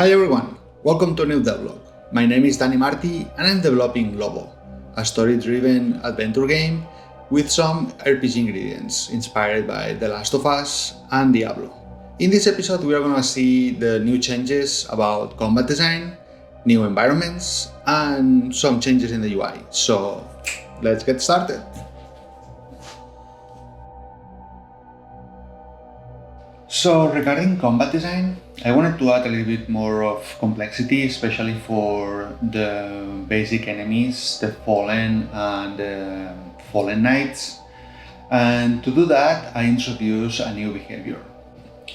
Hi everyone, welcome to a new Devlog. My name is Danny Marty and I'm developing Lobo, a story-driven adventure game with some RPG ingredients inspired by The Last of Us and Diablo. In this episode we are going to see the new changes about combat design, new environments, and some changes in the UI. So let's get started. So regarding combat design, I wanted to add a little bit more of complexity, especially for the basic enemies, the Fallen and the Fallen Knights. And to do that, I introduced a new behavior.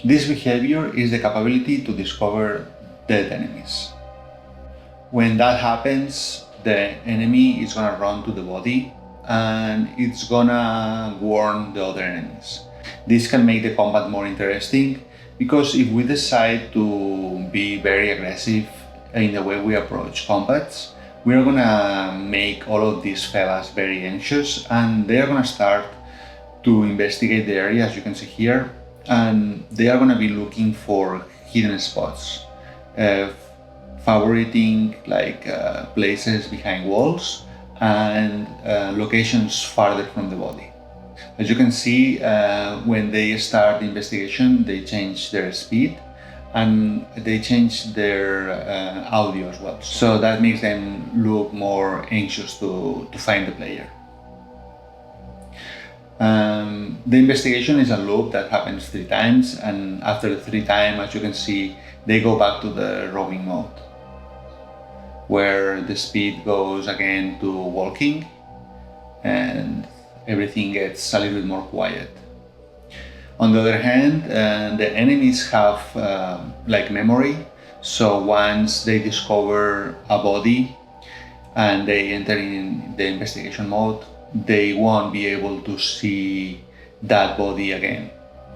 This behavior is the capability to discover dead enemies. When that happens, the enemy is gonna run to the body and it's gonna warn the other enemies. This can make the combat more interesting because if we decide to be very aggressive in the way we approach combats, we're gonna make all of these fellas very anxious and they're gonna start to investigate the area, as you can see here, and they are gonna be looking for hidden spots, favoriting places behind walls and locations farther from the body. As you can see, when they start the investigation, they change their speed and they change their audio as well. So that makes them look more anxious to find the player. The investigation is a loop that happens 3 times, and after the 3 times, as you can see, they go back to the roaming mode, where the speed goes again to walking and everything gets a little bit more quiet. On the other hand, the enemies have memory, so once they discover a body and they enter in the investigation mode, they won't be able to see that body again.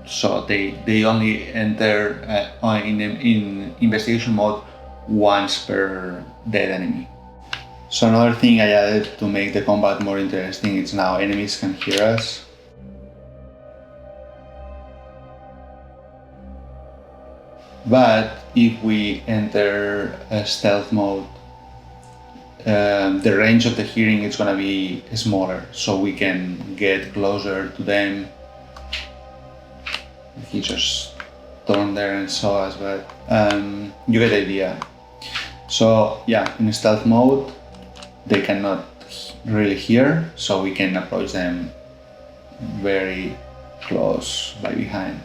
So they only enter in investigation mode once per dead enemy. So another thing I added to make the combat more interesting is now enemies can hear us. But if we enter a stealth mode, the range of the hearing is going to be smaller, so we can get closer to them. He just turned there and saw us, but you get the idea. So yeah, in stealth mode, they cannot really hear, so we can approach them very close by behind.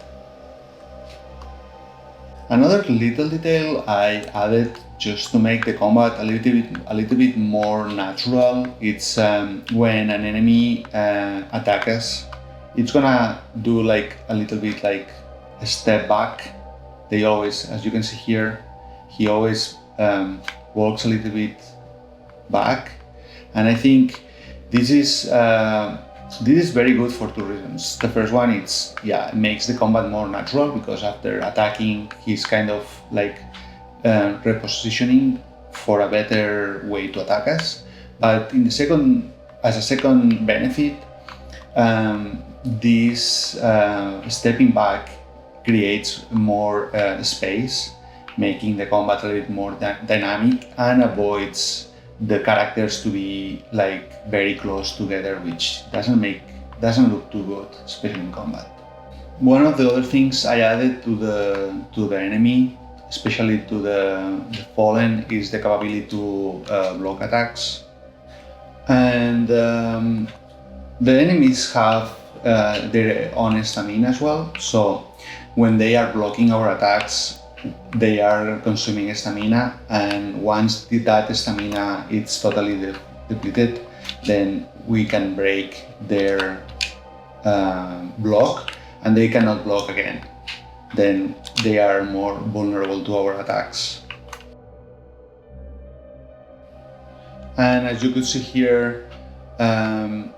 Another little detail I added just to make the combat a little bit more natural. It's when an enemy attacks us, it's gonna do like a little bit like a step back. They always, as you can see here, he always walks a little bit back, and I think this is very good for 2 reasons. The first one is, it makes the combat more natural because after attacking he's kind of like repositioning for a better way to attack us. But as a second benefit, this stepping back creates more space, making the combat a little more dynamic and avoids the characters to be like very close together, which doesn't look too good, especially in combat. One of the other things I added to the enemy, especially to the Fallen, is the capability to block attacks. And the enemies have their own stamina as well, so when they are blocking our attacks, they are consuming stamina, and once that stamina is totally depleted, then we can break their block and they cannot block again. Then they are more vulnerable to our attacks. And as you could see here,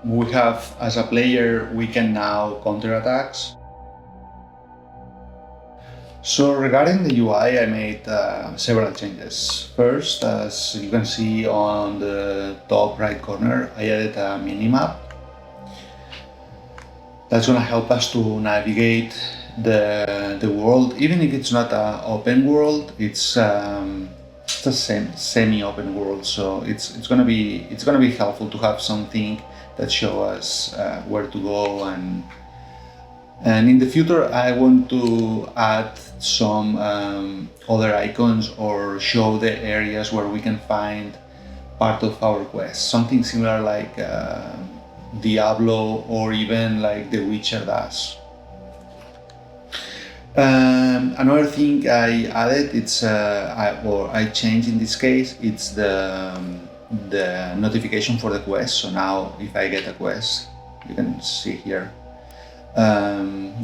we have, as a player, we can now counter attacks. So regarding the UI, I made several changes. First, as you can see on the top right corner, I added a minimap. That's going to help us to navigate the world, even if it's not an open world, it's a semi-open world. So it's gonna be helpful to have something that show us where to go, and in the future I want to add some other icons or show the areas where we can find part of our quest, something similar like Diablo or even like The Witcher does. Another thing I added, I changed in this case, it's the notification for the quest. So now if I get a quest, you can see here.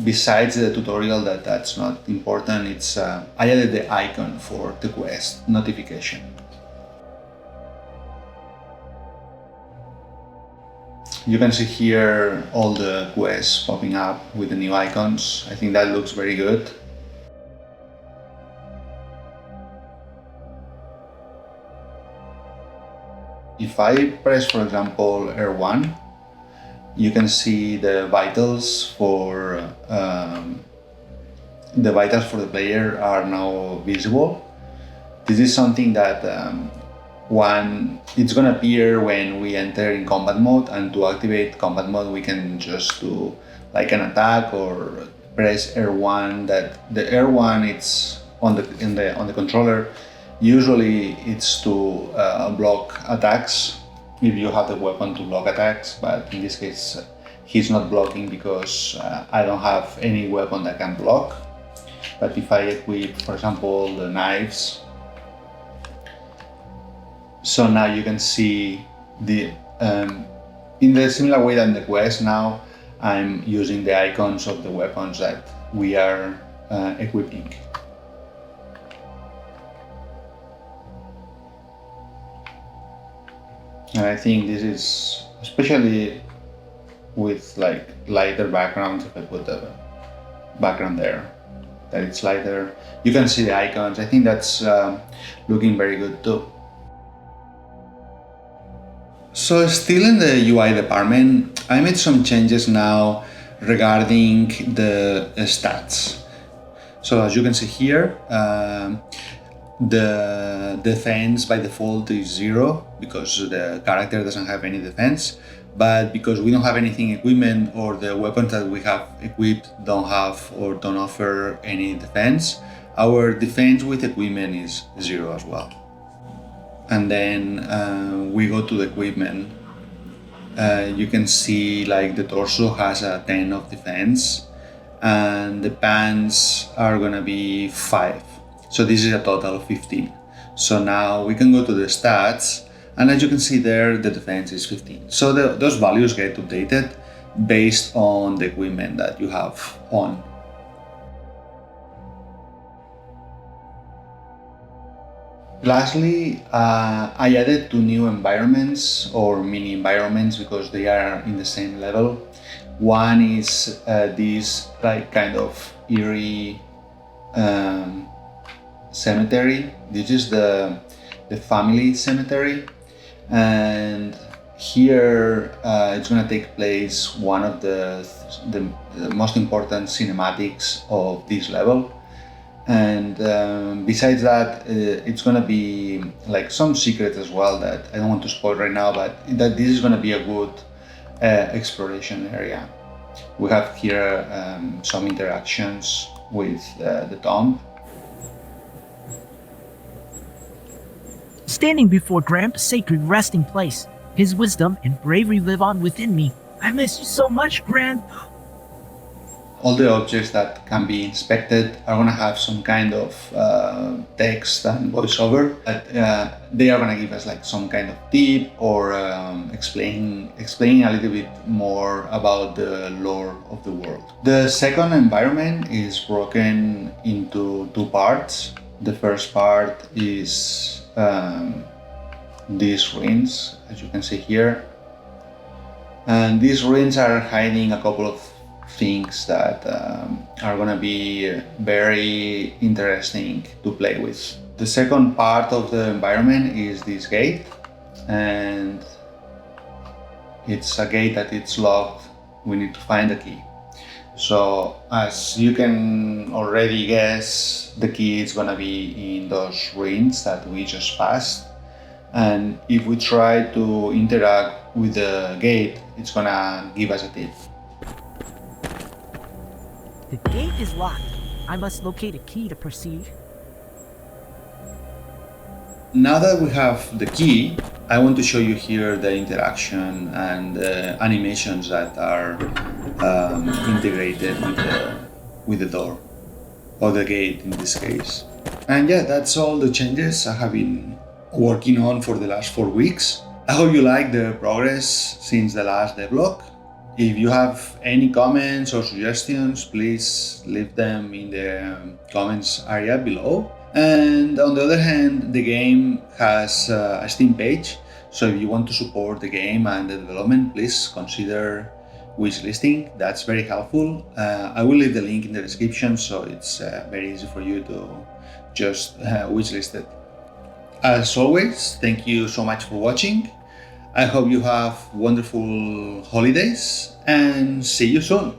Besides the tutorial that's not important, it's I added the icon for the quest notification. You can see here all the quests popping up with the new icons. I think that looks very good. If I press, for example, R1, you can see the vitals for the player are now visible. This is something that it's gonna appear when we enter in combat mode, and to activate combat mode we can just do like an attack or press R1. That the R1 it's on the controller. Usually it's to block attacks if you have the weapon to block attacks, but in this case he's not blocking because I don't have any weapon that can block. But if I equip, for example, the knives, so now you can see the in the similar way than the quest. Now I'm using the icons of the weapons that we are equipping. And I think this is, especially with like lighter backgrounds, if I put the background there, that it's lighter, you can see the icons. I think that's looking very good too. So still in the UI department, I made some changes now regarding the stats. So as you can see here, the defense by default is 0 because the character doesn't have any defense, but because we don't have anything equipment or the weapons that we have equipped don't have or don't offer any defense, our defense with equipment is 0 as well. And then we go to the equipment. You can see like the torso has a 10 of defense and the pants are gonna be 5. So this is a total of 15. So now we can go to the stats, and as you can see there, the defense is 15. So those values get updated based on the equipment that you have on. Lastly, I added 2 new environments or mini environments because they are in the same level. One is this like kind of eerie cemetery. This is the family cemetery, and here it's going to take place one of the most important cinematics of this level. And besides that, it's going to be like some secrets as well that I don't want to spoil right now, but that this is going to be a good exploration area. We have here some interactions with the tomb. Standing before Grandpa's sacred resting place, his wisdom and bravery live on within me. I miss you so much, Grandpa. All the objects that can be inspected are going to have some kind of text and voiceover. They are going to give us like some kind of tip or explaining a little bit more about the lore of the world. The second environment is broken into 2 parts. The first part is these ruins, as you can see here, and these ruins are hiding a couple of things that are gonna be very interesting to play with. The second part of the environment is this gate, and it's a gate that it's locked. We need to find a key. So as you can already guess, the key is gonna be in those ruins that we just passed. And if we try to interact with the gate, it's gonna give us a tip. The gate is locked. I must locate a key to proceed. Now that we have the key, I want to show you here the interaction and animations that are integrated with the door, or the gate in this case. And yeah, that's all the changes I have been working on for the last 4 weeks. I hope you like the progress since the last devlog. If you have any comments or suggestions, please leave them in the comments area below. And on the other hand, the game has a Steam page, so if you want to support the game and the development, please consider wishlisting. That's very helpful. I will leave the link in the description, so it's very easy for you to just wishlist it. As always, thank you so much for watching. I hope you have wonderful holidays and see you soon.